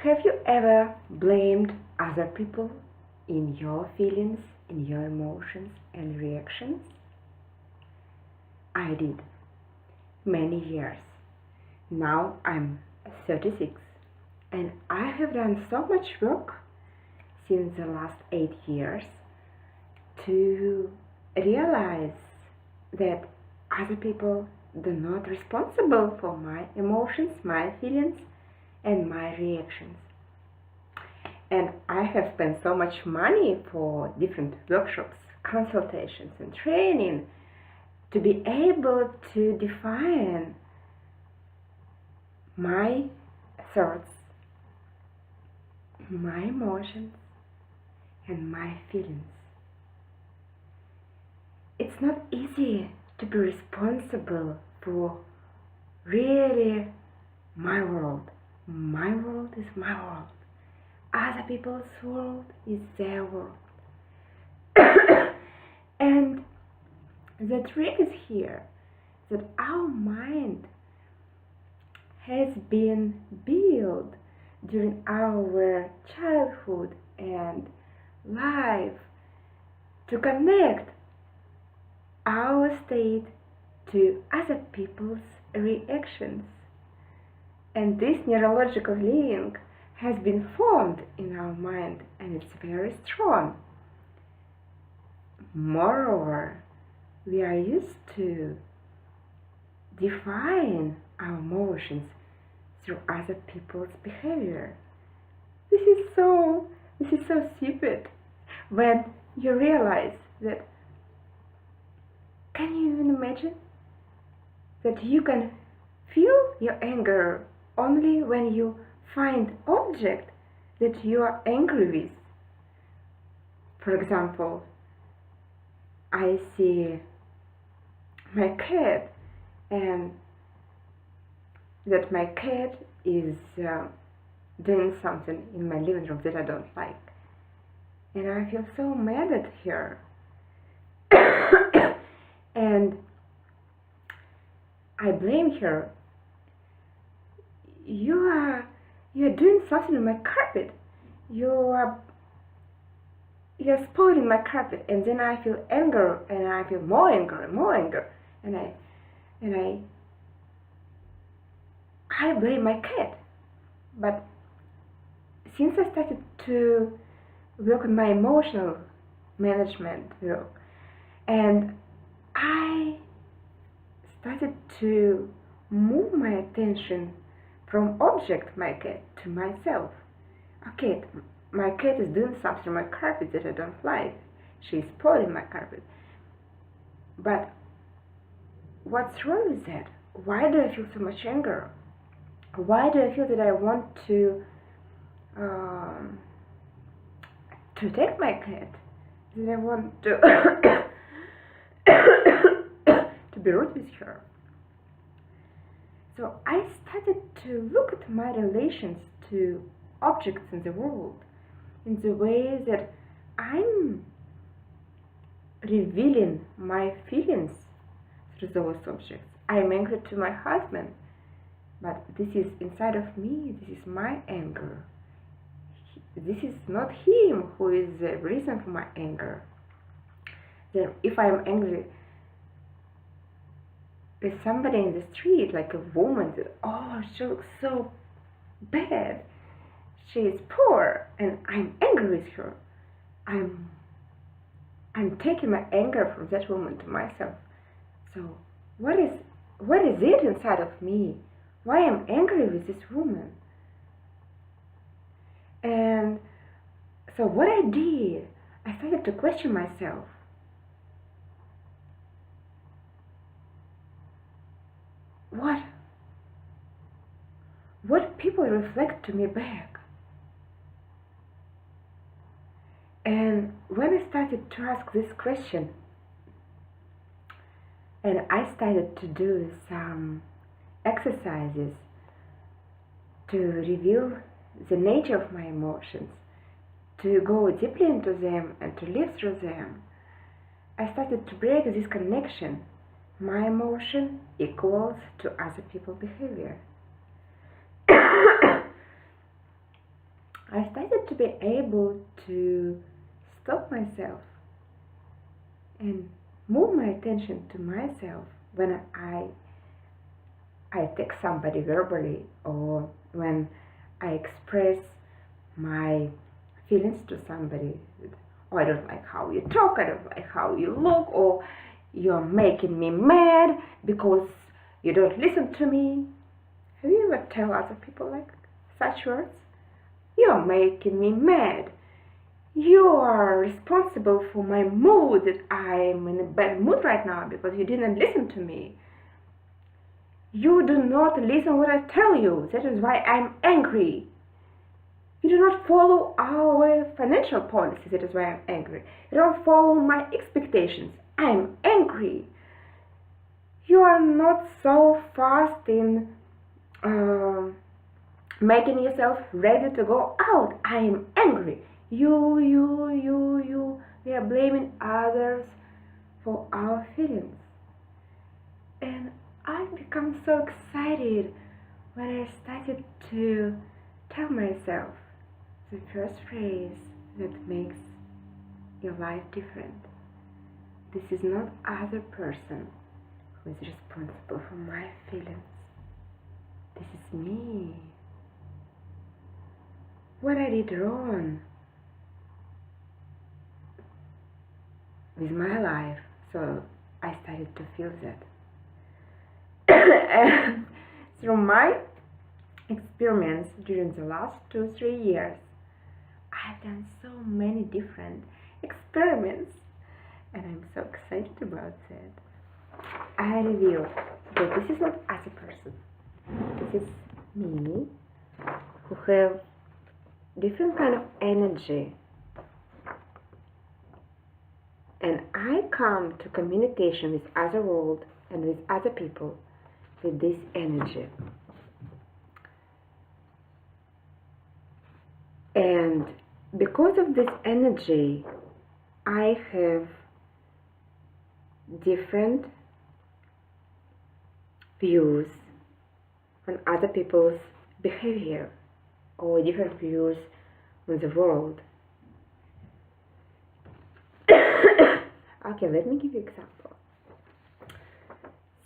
Have you ever blamed other people in your feelings, in your emotions and reactions? I did. Many years. Now I'm 36 and I have done so much work since the last 8 years to realize that other people are not responsible for my emotions, my feelings and my reactions. And I have spent so much money for different workshops, consultations and training to be able to define my thoughts, my emotions and my feelings. It's not easy to be responsible for really my world. My world is my world. Other people's world is their world. And the trick is here that our mind has been built during our childhood and life to connect our state to other people's reactions. And this neurological link has been formed in our mind and it's very strong. Moreover, we are used to define our emotions through other people's behavior. This is so stupid when you realize that. Can you even imagine that you can feel your anger only when you find object that you are angry with? For example, I see my cat and that my cat is doing something in my living room that I don't like. And I feel so mad at her. And I blame her. You are doing something on my carpet. You're spoiling my carpet. And then I feel anger, and I feel more anger and more anger. And I blame my cat. But since I started to work on my emotional management work, and I started to move my attention from object, my cat, to myself. Okay, my cat is doing something on my carpet that I don't like. She's spoiling my carpet. But what's wrong with that? Why do I feel so much anger? Why do I feel that I want to take my cat? That I want to to be rude with her. So I started to look at my relations to objects in the world in the way that I'm revealing my feelings through those objects. I'm angry to my husband, but this is inside of me, this is my anger. This is not him who is the reason for my anger. Then if I'm angry with somebody in the street, like a woman, oh, she looks so bad, she is poor, and I'm angry with her. I'm taking my anger from that woman to myself. So what is it inside of me? Why I'm angry with this woman? And so what I did, I started to question myself. What people reflect to me back? And when I started to ask this question, and I started to do some exercises to reveal the nature of my emotions, to go deeply into them and to live through them, I started to break this connection. My emotion equals to other people's behavior. to be able to stop myself and move my attention to myself when I text somebody verbally, or when I express my feelings to somebody. Oh, I don't like how you talk, I don't like how you look, or you're making me mad because you don't listen to me. Have you ever tell other people like such words? You're making me mad. You are responsible for my mood, that I'm in a bad mood right now because you didn't listen to me. You do not listen what I tell you. That is why I'm angry. You do not follow our financial policies. That is why I'm angry. You don't follow my expectations. I'm angry. You are not so fast in making yourself ready to go out. I am angry. You. We are blaming others for our feelings. And I become so excited when I started to tell myself the first phrase that makes your life different. This is not other person who is responsible for my feelings. This is me. What I did wrong with my life, so I started to feel that. And through my experiments during the last 2-3 years, I've done so many different experiments, and I'm so excited about that. I reveal that this is not other person. This is me, who have different kind of energy, and I come to communication with other world and with other people with this energy. And because of this energy, I have different views on other people's behavior, or different views on the world. Okay, let me give you an example.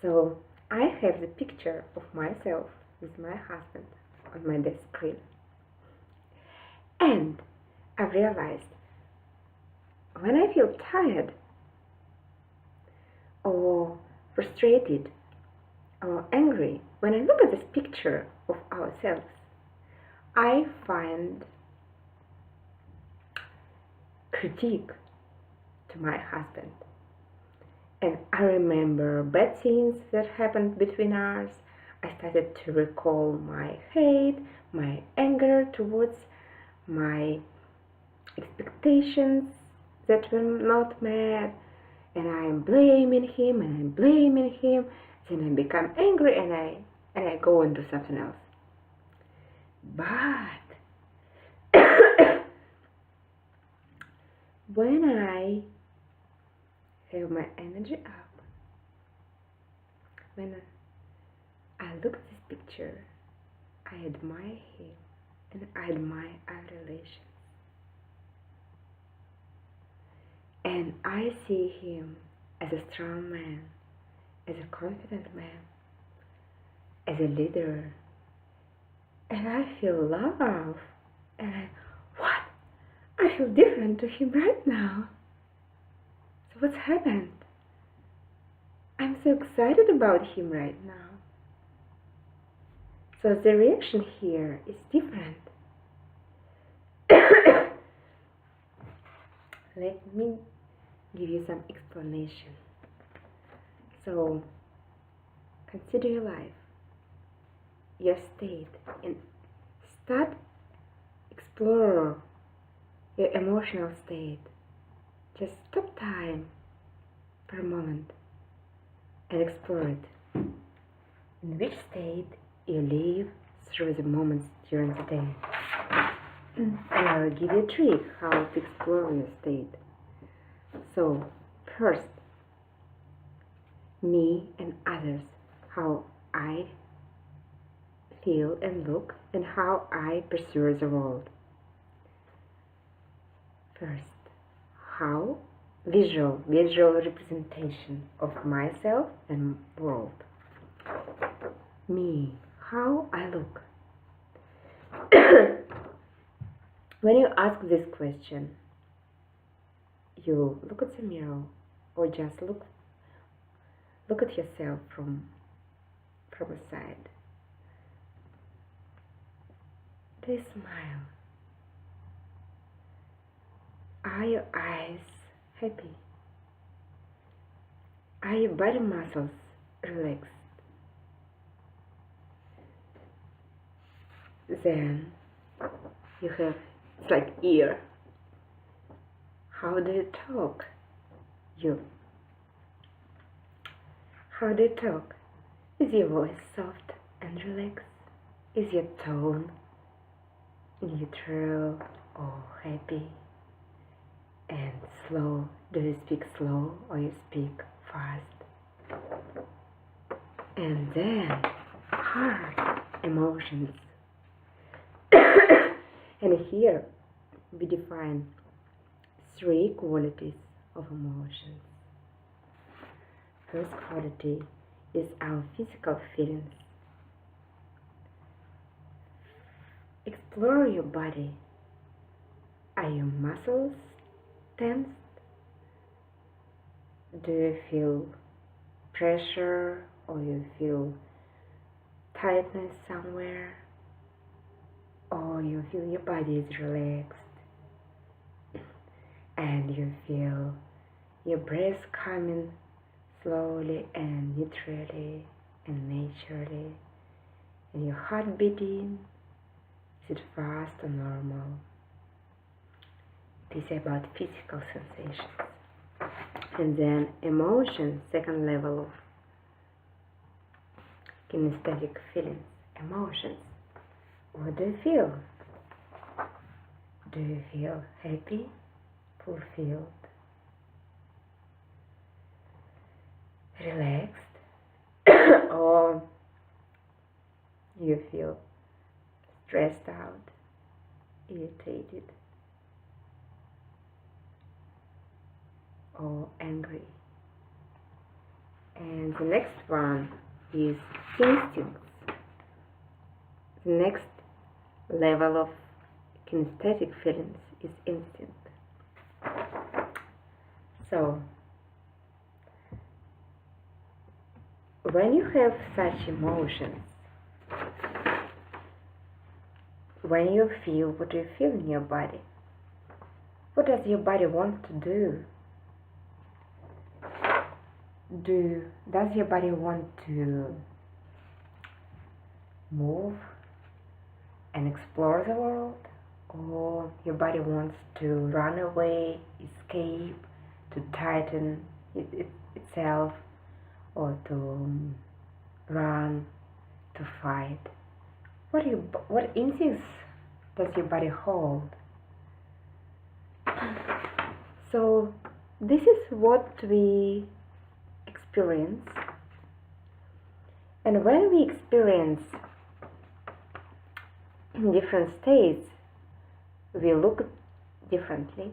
So I have the picture of myself with my husband on my desk screen. And I realized when I feel tired or frustrated or angry, when I look at this picture of ourselves, I find critique to my husband. And I remember bad things that happened between us. I started to recall my hate, my anger towards my expectations that were not met, and I'm blaming him and I'm blaming him. Then I become angry and I go and do something else. But when I have my energy up, when I look at this picture, I admire him and I admire our relations. And I see him as a strong man, as a confident man, as a leader. And I feel love. And I feel different to him right now. So what's happened? I'm so excited about him right now. So the reaction here is different. Let me give you some explanation. So consider your life, your state, and start explore your emotional state. Just stop time for a moment and explore it. In which state you live through the moments during the day. And I will give you a trick how to explore your state. So, first, me and others, how I feel and look, and how I perceive the world. First, how? Visual representation of myself and world. Me, how I look. When you ask this question, you look at the mirror or just look at yourself from a side. Do you smile? Are your eyes happy? Are your body muscles relaxed? Then you have, it's like ear. How do you talk? How do you talk? Is your voice soft and relaxed? Is your tone neutral or happy and slow? Do you speak slow or you speak fast? And then heart, emotions. And here we define 3 qualities of emotions. First quality is our physical feelings. Explore your body. Are your muscles tensed? Do you feel pressure or you feel tightness somewhere? Or you feel your body is relaxed and you feel your breath coming slowly and naturally and naturally, and your heart beating, is it fast or normal? This is about physical sensations. And then emotions, second level of kinesthetic feelings, emotions. What do you feel? Do you feel happy, fulfilled, relaxed, or you feel stressed out, irritated, or angry? And the next one is instincts. The next level of kinesthetic feelings is instinct. So, when you have such emotions, when you feel, what do you feel in your body? What does your body want to do? Does your body want to move and explore the world? Or your body wants to run away, escape, to tighten itself, or to run, to fight? What instincts does your body hold? So this is what we experience, and when we experience in different states, we look differently,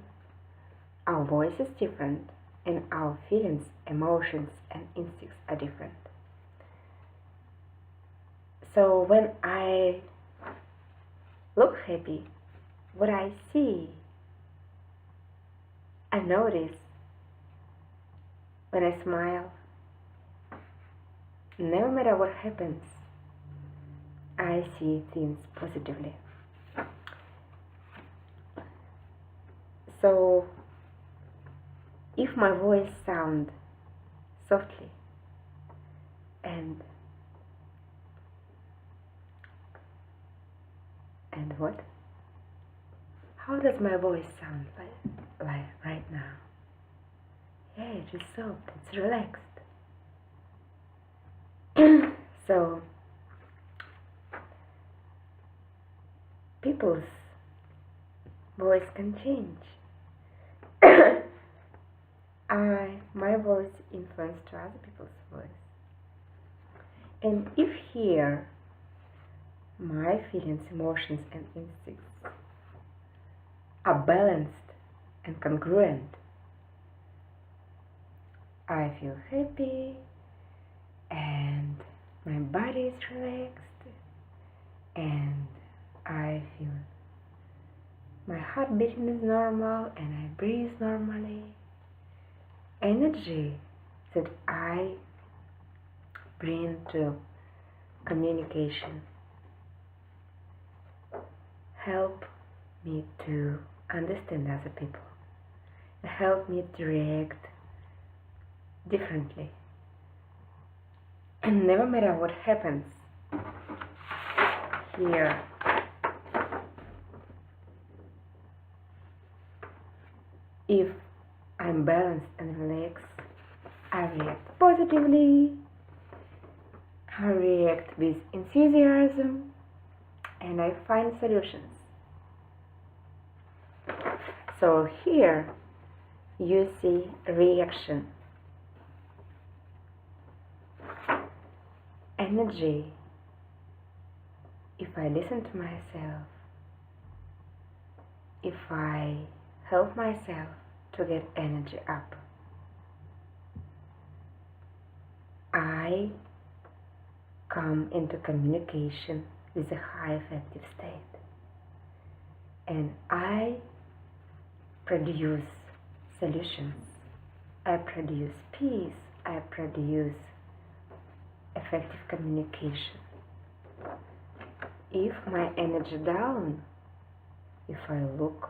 our voice is different, and our feelings, emotions, and instincts are different. So when I look happy, what I see, I notice. When I smile, no matter what happens, I see things positively. So, if my voice sounds softly and what? How does my voice sound like right now? Yeah, it is soft, it's relaxed. So, people's voice can change. My voice influenced to other people's voice. And if here my feelings, emotions, and instincts are balanced and congruent. I feel happy and my body is relaxed and I feel my heart beating is normal and I breathe normally. Energy that I bring to communication help me to understand other people, help me to react differently. And never matter what happens here, if I'm balanced and relaxed, I react positively, I react with enthusiasm, and I find solutions. So here you see reaction, energy. If I listen to myself, if I help myself to get energy up, I come into communication with a high effective state, and I produce solutions, I produce peace, I produce effective communication. If my energy down, if I look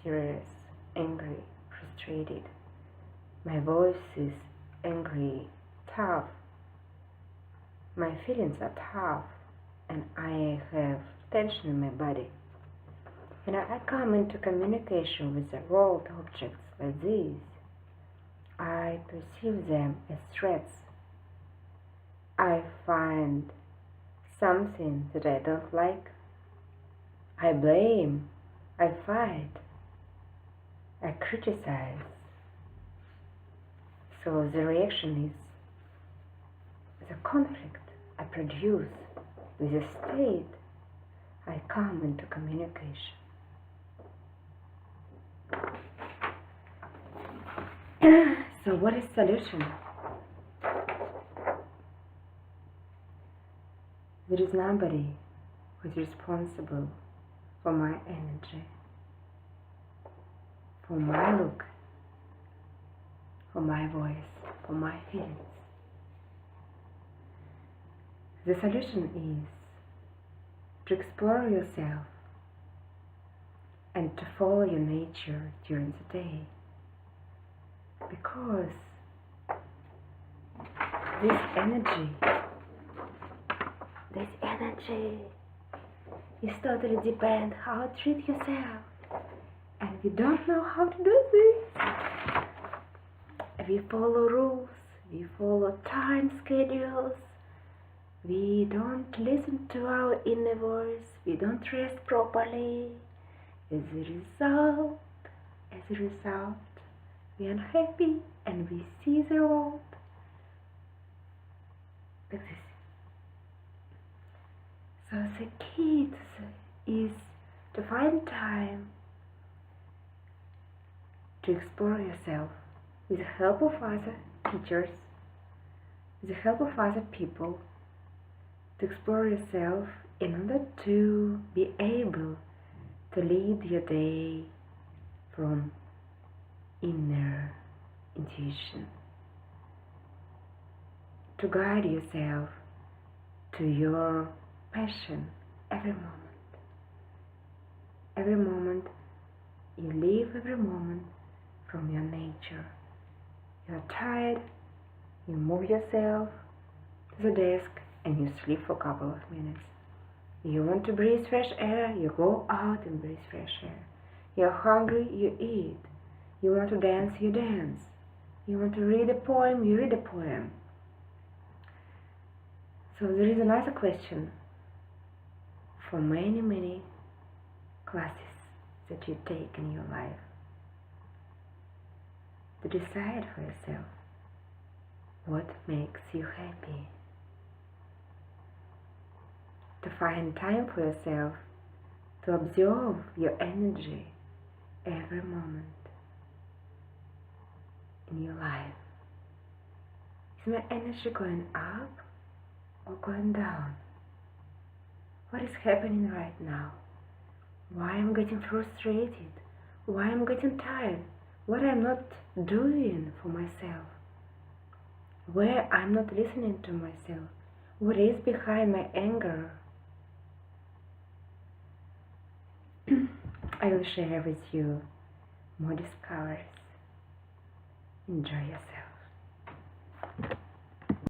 serious, angry, frustrated, my voice is angry, tough, my feelings are tough, and I have tension in my body, and I come into communication with the world objects like these, I perceive them as threats. I find something that I don't like, I blame, I fight, I criticize. So the reaction is the conflict I produce with the state. I come into communication. So what is solution? There is nobody who is responsible for my energy, for my look, for my voice, for my feelings. The solution is to explore yourself and to follow your nature during the day, because this energy is totally depend how to treat yourself, and we don't know how to do this. We follow rules, we follow time schedules, we don't listen to our inner voice, we don't rest properly. As a result, we are unhappy and we see the world like this. So the key is to find time to explore yourself with the help of other teachers, with the help of other people, to explore yourself in order to be able to lead your day from inner intuition, to guide yourself to your passion every moment. Every moment you live, every moment from your nature. You are tired, you move yourself to the desk and you sleep for a couple of minutes. You want to breathe fresh air, you go out and breathe fresh air. You're hungry, you eat. You want to dance, you dance. You want to read a poem, you read a poem. So there is another question for many, many classes that you take in your life. To decide for yourself what makes you happy. To find time for yourself to observe your energy every moment in your life. Is my energy going up or going down? What is happening right now? Why I'm getting frustrated? Why I'm getting tired? What I'm not doing for myself? Where I'm not listening to myself? What is behind my anger? I will share with you more discoveries. Enjoy yourself.